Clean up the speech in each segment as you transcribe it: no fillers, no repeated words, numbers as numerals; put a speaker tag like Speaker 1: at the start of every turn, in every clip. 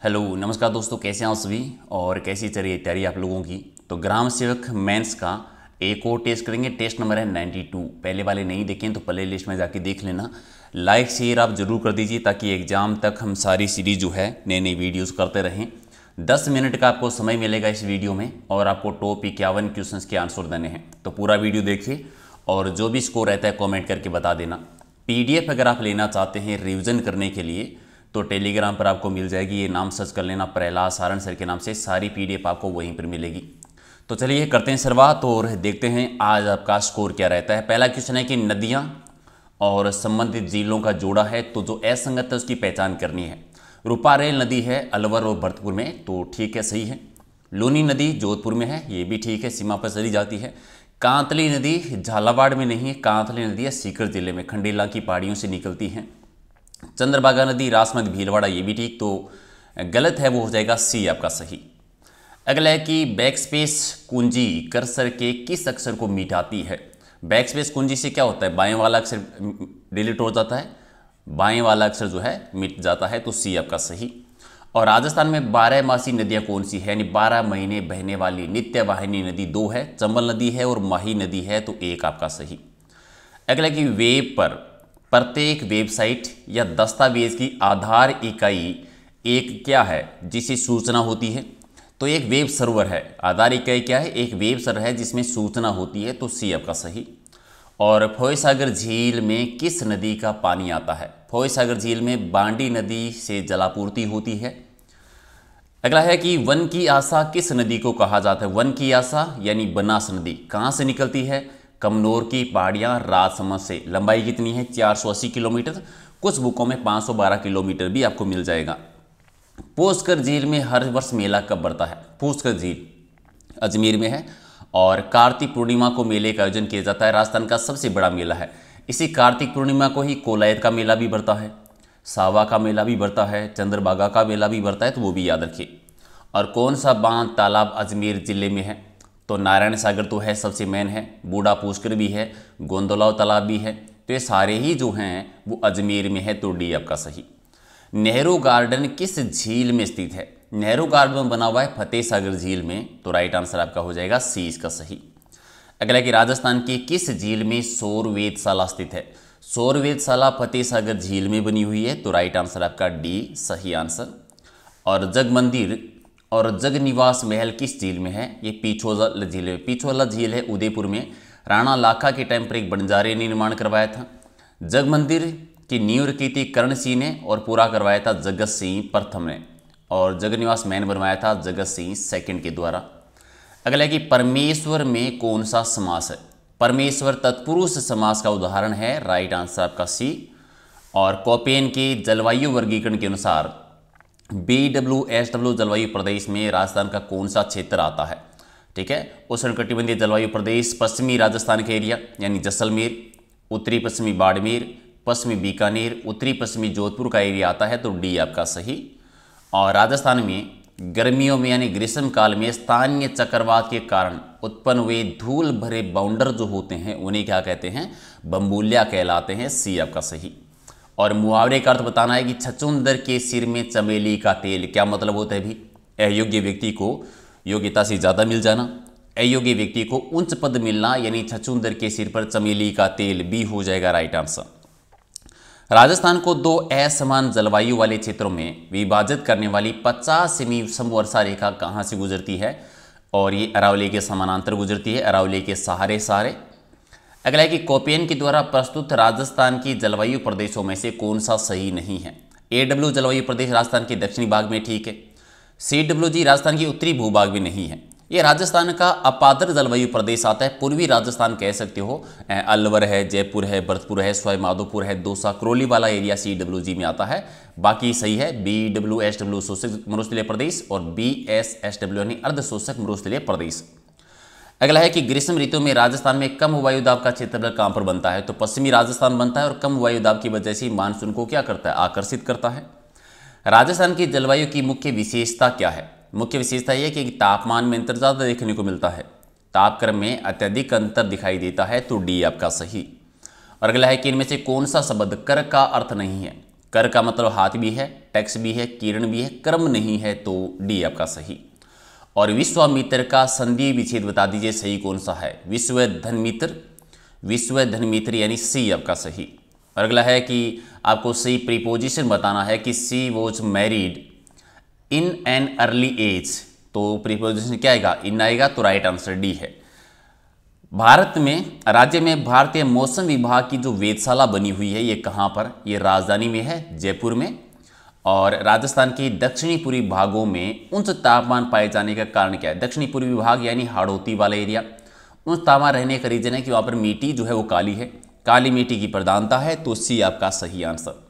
Speaker 1: Hello नमस्कार दोस्तों, कैसे हैं आप सभी और कैसी चल रही है तैयारी आप लोगों की। तो ग्राम सेवक मेंस का एक और टेस्ट करेंगे। टेस्ट नंबर है 92। पहले वाले नहीं देखें तो प्ले लिस्ट में जाके देख लेना। लाइक शेयर आप जरूर कर दीजिए ताकि एग्जाम तक हम सारी सीरीज जो है नई नई वीडियोस करते रहें। 10 मिनट का आपको समय मिलेगा इस वीडियो में और आपको टॉप 51 क्वेश्चन के आंसर देने हैं। तो पूरा वीडियो देखिए और जो भी स्कोर रहता है कॉमेंट करके बता देना। PDF अगर आप लेना चाहते हैं रिविज़न करने के लिए तो टेलीग्राम पर आपको मिल जाएगी। ये नाम सर्च कर लेना, प्रहलाद सारण सर के नाम से। सारी PDF आपको वहीं पर मिलेगी। तो चलिए करते हैं शुरुआत और देखते हैं आज आपका स्कोर क्या रहता है। पहला क्वेश्चन है कि नदियां और संबंधित झीलों का जोड़ा है तो जो असंगत है उसकी पहचान करनी है। रूपारेल नदी है अलवर और भरतपुर में, तो ठीक है, सही है। लूनी नदी जोधपुर में है, ये भी ठीक है, सीमा पर चली जाती है। कांतली नदी झालावाड़ में नहीं है, कांतली नदी है सीकर जिले में, खंडेला की पहाड़ियों से निकलती है। चंद्रभागा नदी रासमत भीलवाड़ा, ये भी ठीक, तो गलत है, वो हो जाएगा सी आपका सही। अगला है कि बैकस्पेस कुंजी कर्सर के किस अक्षर को मिटाती है। बैकस्पेस कुंजी से क्या होता है, बाएं वाला अक्षर डिलीट हो जाता है, बाएं वाला अक्षर जो है मिट जाता है, तो सी आपका सही। और राजस्थान में 12 मासी नदियां कौन सी है, यानी 12 महीने बहने वाली नित्य वाहिनी नदी 2 है, चंबल नदी है और माही नदी है, तो 1 आपका सही। अगला कि वेब पर प्रत्येक वेबसाइट या दस्तावेज की आधार इकाई एक क्या है जिसे सूचना होती है। तो एक वेब सर्वर है, आधार इकाई क्या है, एक वेब सर्वर है जिसमें सूचना होती है, तो सी आपका सही। और फॉयसागर झील में किस नदी का पानी आता है। फॉयसागर झील में बांडी नदी से जलापूर्ति होती है। अगला है कि वन की आशा किस नदी को कहा जाता है। वन की आशा यानी बनास नदी कहाँ से निकलती है, कमनौर की पहाड़ियाँ राजसमंद से। लंबाई कितनी है, 480 किलोमीटर, कुछ बुकों में 512 किलोमीटर भी आपको मिल जाएगा। पुष्कर झील में हर वर्ष मेला कब बढ़ता है। पुष्कर झील अजमेर में है और कार्तिक पूर्णिमा को मेले का आयोजन किया जाता है। राजस्थान का सबसे बड़ा मेला है। इसी कार्तिक पूर्णिमा को ही कोलायत का मेला भी बढ़ता है, सावा का मेला भी बढ़ता है, चंद्रभागा का मेला भी बढ़ता है, तो वो भी याद रखिए। और कौन सा बांध तालाब अजमेर जिले में है, तो नारायण सागर तो है, सबसे मेन है, बूढ़ा पुष्कर भी है, गोंदलाव तालाब भी है, तो ये सारे ही जो हैं वो अजमेर में है, तो डी आपका सही। नेहरू गार्डन किस झील में स्थित है। नेहरू गार्डन बना हुआ है फतेह सागर झील में, तो राइट आंसर आपका हो जाएगा सी इसका सही। अगला कि राजस्थान की किस झील में सौर वेधशाला स्थित है। सौर वेधशाला फतेह सागर झील में बनी हुई है, तो राइट आंसर आपका डी सही आंसर। और जग मंदिर और जग निवास महल किस झील में है, ये पिछोला झील है। पिछोला झील है उदयपुर में, राणा लाखा के टाइम पर एक बंजारे ने निर्माण करवाया था। जग मंदिर की नींव रखी थी कर्ण सिंह ने और पूरा करवाया था जगत सिंह प्रथम ने, और जग निवास महल बनवाया था जगत सिंह सेकंड के द्वारा। अगला है कि परमेश्वर में कौन सा समास है। परमेश्वर तत्पुरुष समास का उदाहरण है, राइट आंसर आपका सी। और कोपेन के जलवायु वर्गीकरण के अनुसार BWSW जलवायु प्रदेश में राजस्थान का कौन सा क्षेत्र आता है। ठीक है, उष्णकटिबंधीय जलवायु प्रदेश पश्चिमी राजस्थान का एरिया यानी जैसलमेर, उत्तरी पश्चिमी बाड़मेर, पश्चिमी बीकानेर, उत्तरी पश्चिमी जोधपुर का एरिया आता है, तो डी आपका सही। और राजस्थान में गर्मियों में यानी ग्रीष्म काल में स्थानीय चक्रवात के कारण उत्पन्न हुए धूल भरे बाउंडर जो होते हैं उन्हें क्या कहते हैं, बम्बूलिया कहलाते हैं, सी आपका सही। और मुहावरे का अर्थ बताना है कि छछूंदर के सिर में चमेली का तेल, क्या मतलब होता है भी, अयोग्य व्यक्ति को योग्यता से ज़्यादा मिल जाना, अयोग्य व्यक्ति को उच्च पद मिलना, यानी छछूंदर के सिर पर चमेली का तेल, भी हो जाएगा राइट आंसर। राजस्थान को 2 असमान जलवायु वाले क्षेत्रों में विभाजित करने वाली 50 सेमी समवर्षा रेखा कहाँ से गुजरती है, और ये अरावली के समानांतर गुजरती है, अरावली के सहारे सहारे। अगला है कि कोपेन के द्वारा प्रस्तुत राजस्थान की जलवायु प्रदेशों में से कौन सा सही नहीं है। AW जलवायु प्रदेश राजस्थान के दक्षिणी भाग में ठीक है। CWG राजस्थान की उत्तरी भूभाग में नहीं है। ये राजस्थान का अपादर जलवायु प्रदेश आता है, पूर्वी राजस्थान कह सकते हो, अलवर है, जयपुर है, भरतपुर है, सवाई माधोपुर है, दौसा करौली वाला एरिया CWG में आता है। बाकी सही है BWSW शोषक मरुस्थलीय प्रदेश और BSSW यानी अर्ध शोषक मरुस्थलीय प्रदेश। अगला है कि ग्रीष्म ऋतु में राजस्थान में कम वायुदाब का क्षेत्रफल कहाँ पर बनता है, तो पश्चिमी राजस्थान बनता है, और कम वायुदाब की वजह से मानसून को क्या करता है, आकर्षित करता है। राजस्थान की जलवायु की मुख्य विशेषता क्या है। मुख्य विशेषता यह कि तापमान में अंतर ज़्यादा देखने को मिलता है, तापक्रम में अत्यधिक अंतर दिखाई देता है, तो डी आपका सही। और अगला है कि इनमें से कौन सा शब्द कर का अर्थ नहीं है। कर का मतलब हाथ भी है, टैक्स भी है, किरण भी है, कर्म नहीं है, तो डी आपका सही। और विश्वामित्र का संधि विच्छेद बता दीजिए सही कौन सा है। विश्व धन मित्र यानी सी आपका सही। और अगला है कि आपको सही प्रीपोजिशन बताना है कि she was married in an early age, तो प्रीपोजिशन क्या आएगा, इन आएगा, तो राइट आंसर डी है। भारत में राज्य में भारतीय मौसम विभाग की जो वेधशाला बनी हुई है ये कहाँ पर, ये राजधानी में है जयपुर में। और राजस्थान के दक्षिणी पूर्वी भागों में उच्च तापमान पाए जाने का कारण क्या है। दक्षिणी पूर्वी भाग यानी हाड़ौती वाला एरिया, उच्च तापमान रहने का रीजन है कि वहाँ पर मिट्टी जो है वो काली है, काली मिट्टी की प्रधानता है, तो सी आपका सही आंसर।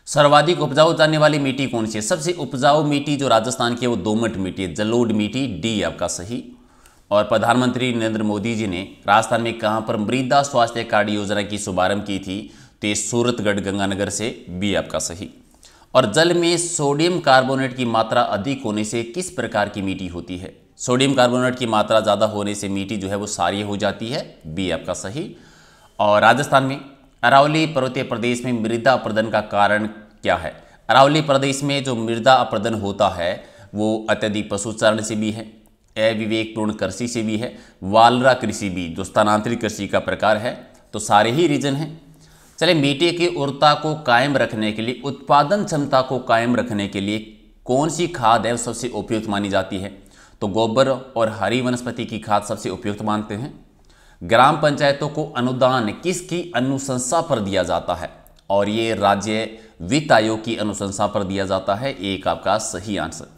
Speaker 1: सर्वाधिक उपजाऊ जाने वाली मिट्टी कौन सी है। सबसे उपजाऊ मिट्टी जो राजस्थान की है वो दोमट मिट्टी है, जलोढ़ मिट्टी, डी आपका सही। और प्रधानमंत्री नरेंद्र मोदी जी ने राजस्थान में कहाँ पर मृदा स्वास्थ्य कार्ड योजना की शुभारंभ की थी, तो ये सूरतगढ़ गंगानगर से, बी आपका सही। और जल में सोडियम कार्बोनेट की मात्रा अधिक होने से किस प्रकार की मिट्टी होती है। सोडियम कार्बोनेट की मात्रा ज़्यादा होने से मिट्टी जो है वो क्षारीय हो जाती है, बी आपका सही। और राजस्थान में अरावली पर्वतीय प्रदेश में मृदा अपरदन का कारण क्या है। अरावली प्रदेश में जो मृदा अपरदन होता है वो अत्यधिक पशुचारण से भी है, अविवेकपूर्ण कृषि से भी है, वालरा कृषि भी जो स्थानांतरित कृषि का प्रकार है, तो सारे ही रीजन हैं। चले, मिट्टी की उर्वरता को कायम रखने के लिए, उत्पादन क्षमता को कायम रखने के लिए कौन सी खाद है सबसे उपयुक्त मानी जाती है, तो गोबर और हरी वनस्पति की खाद सबसे उपयुक्त मानते हैं। ग्राम पंचायतों को अनुदान किसकी अनुशंसा पर दिया जाता है, और ये राज्य वित्त आयोग की अनुशंसा पर दिया जाता है, एक आपका सही आंसर।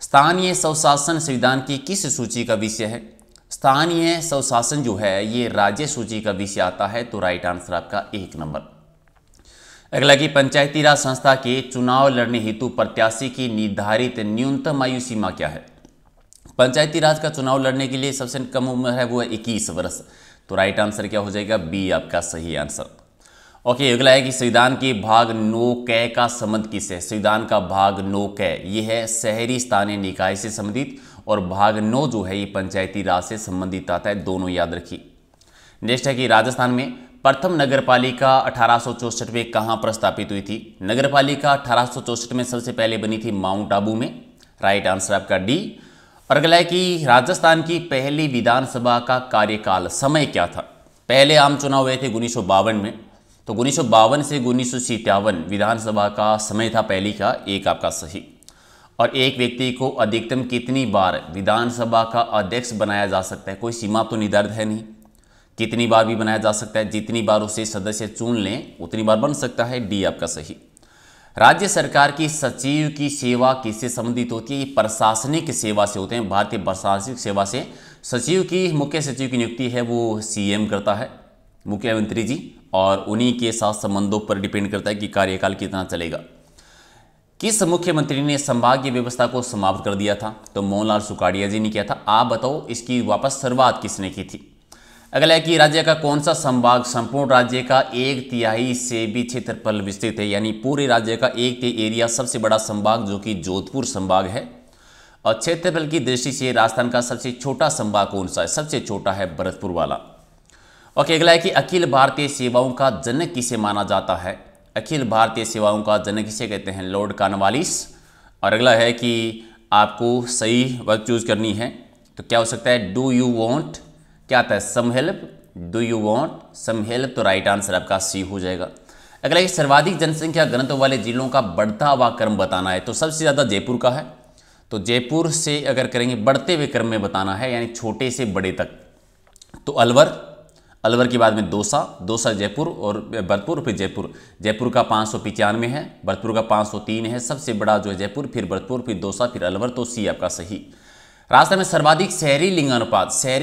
Speaker 1: स्थानीय स्वशासन संविधान की किस सूची का विषय है। स्थानीय स्वशासन जो है ये राज्य सूची का विषय आता है, तो राइट आंसर आपका 1 नंबर। अगला कि पंचायती राज संस्था के चुनाव लड़ने हेतु प्रत्याशी की निर्धारित न्यूनतम आयु सीमा क्या है। पंचायती राज का चुनाव लड़ने के लिए सबसे कम उम्र है वो है 21 वर्ष, तो राइट आंसर क्या हो जाएगा, बी आपका सही आंसर। ओके, अगला है कि संविधान के भाग 9 क का संबंध किससे। संविधान का भाग 9 क ये है शहरी स्थानीय निकाय से संबंधित, और भाग 9 जो है ये पंचायती राज से संबंधित आता है, दोनों याद रखिए। नेक्स्ट है कि राजस्थान में प्रथम नगरपालिका 1864 में कहाँ पर स्थापित हुई थी। नगरपालिका 1864 में सबसे पहले बनी थी माउंट आबू में, राइट आंसर आपका डी। और अगला है कि राजस्थान की पहली विधानसभा का कार्यकाल समय क्या था। पहले आम चुनाव हुए थे 1952 में, तो 1952 से 1957 विधानसभा का समय था पहली का, एक आपका सही। और एक व्यक्ति को अधिकतम कितनी बार विधानसभा का अध्यक्ष बनाया जा सकता है, कोई सीमा तो निर्धारित है नहीं, कितनी बार भी बनाया जा सकता है, जितनी बार उसे सदस्य चुन लें उतनी बार बन सकता है, डी आपका सही। राज्य सरकार की सचिव की सेवा किससे संबंधित होती है, ये प्रशासनिक सेवा से होते हैं। भारतीय प्रशासनिक सेवा से सचिव की, मुख्य सचिव की नियुक्ति है वो सीएम करता है, मुख्यमंत्री जी, और उन्हीं के साथ संबंधों पर डिपेंड करता है कि कार्यकाल कितना चलेगा। किस मुख्यमंत्री ने संभागीय व्यवस्था को समाप्त कर दिया था, तो मोहनलाल सुखाड़िया जी ने किया था। आप बताओ इसकी वापस शुरुआत किसने की थी। अगला है कि राज्य का कौन सा संभाग संपूर्ण राज्य का 1/3 से भी क्षेत्रफल विस्तृत है, यानी पूरे राज्य का 1/3 एरिया सबसे बड़ा संभाग जो कि जोधपुर संभाग है। और क्षेत्रफल की दृष्टि से राजस्थान का सबसे छोटा संभाग कौन सा है, सबसे छोटा है भरतपुर वाला। ओके, अगला है कि अखिल भारतीय सेवाओं का जनक किसे माना जाता है। अखिल भारतीय सेवाओं का जनक किसे कहते हैं, लॉर्ड कॉर्नवालिस। और अगला है कि आपको सही वर्ड चूज करनी है, तो क्या हो सकता है, डू यू वॉन्ट, क्या आता है, some help, do you want some help, तो राइट आंसर आपका सी हो जाएगा। अगला है सर्वाधिक जनसंख्या घनत्व वाले जिलों का बढ़ता हुआ क्रम बताना है, तो सबसे ज़्यादा जयपुर का है, तो जयपुर से अगर करेंगे बढ़ते हुए क्रम में बताना है, यानी छोटे से बड़े तक, तो अलवर के बाद में दौसा जयपुर और भरतपुर, फिर जयपुर का 595 है, भरतपुर का 503 है, सबसे बड़ा जो है जयपुर, फिर भरतपुर, फिर दौसा, फिर अलवर, तो सी आपका सही। राजस्थान में सर्वाधिक शहरी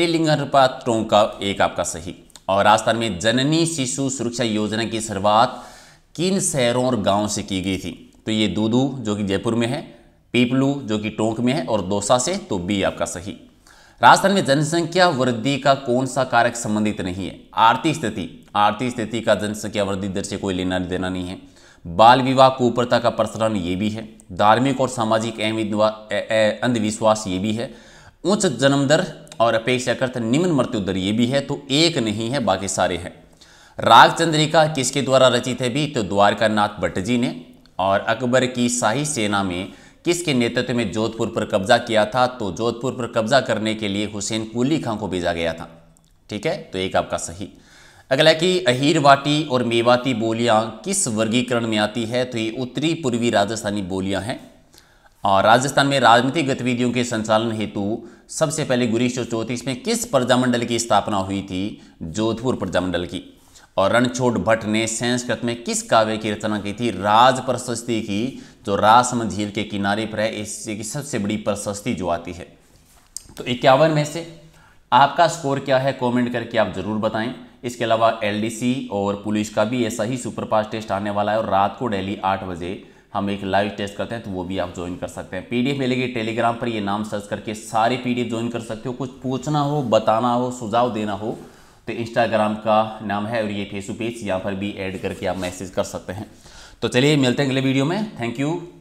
Speaker 1: लिंगानुपात टोंक का, एक आपका सही। और राजस्थान में जननी शिशु सुरक्षा योजना की शुरुआत किन शहरों और गाँव से की गई थी, तो ये दूदू जो कि जयपुर में है, पीपलू जो कि टोंक में है, और दौसा से, तो बी आपका सही। राजस्थान में जनसंख्या वृद्धि का कौन सा कारक संबंधित नहीं है, आर्थिक स्थिति का जनसंख्या वृद्धि दर से कोई लेना देना नहीं है। बाल विवाह कुप्रथा का प्रसारण ये भी है, धार्मिक और सामाजिक अंधविश्वास ये भी है, उच्च जन्म दर और अपेक्षाकृत निम्न मृत्यु दर ये भी है, तो एक नहीं है, बाकी सारे हैं। राग चंद्रिका किसके द्वारा रचित है भी? तो द्वारकानाथ भट्ट जी ने। और अकबर की शाही सेना में किसके नेतृत्व में जोधपुर पर कब्जा किया था? तो जोधपुर पर कब्जा करने के लिए हुसैन कुली खां को भेजा गया था। ठीक है, तो एक आपका सही। अगला कि अहीरवाटी और मेवाती बोलियां किस वर्गीकरण में आती है? तो ये उत्तरी पूर्वी राजस्थानी बोलियां हैं। और राजस्थान में राजनीतिक गतिविधियों के संचालन हेतु सबसे पहले 1934 में किस प्रजामंडल की स्थापना हुई थी? जोधपुर प्रजामंडल की। और रणछोड़ भट्ट ने संस्कृत में किस काव्य की रचना की थी? राज प्रशस्ति की, जो राजसमंद झील के किनारे पर है, इसकी सबसे बड़ी प्रशस्ति जो आती है। तो 51 में से आपका स्कोर क्या है कमेंट करके आप जरूर बताएं। इसके अलावा एलडीसी और पुलिस का भी ऐसा ही सुपरफास्ट टेस्ट आने वाला है और रात को डेली 8 बजे हम एक लाइव टेस्ट करते हैं, तो वो भी आप ज्वाइन कर सकते हैं। पीडीएफ मिलेगी टेलीग्राम पर, ये नाम सर्च करके सारे पीडीएफ ज्वाइन कर सकते हो। कुछ पूछना हो, बताना हो, सुझाव देना हो तो इंस्टाग्राम का नाम है और ये फेसबुक पेज, यहाँ पर भी ऐड करके आप मैसेज कर सकते हैं। तो चलिए मिलते हैं अगले वीडियो में। Thank you.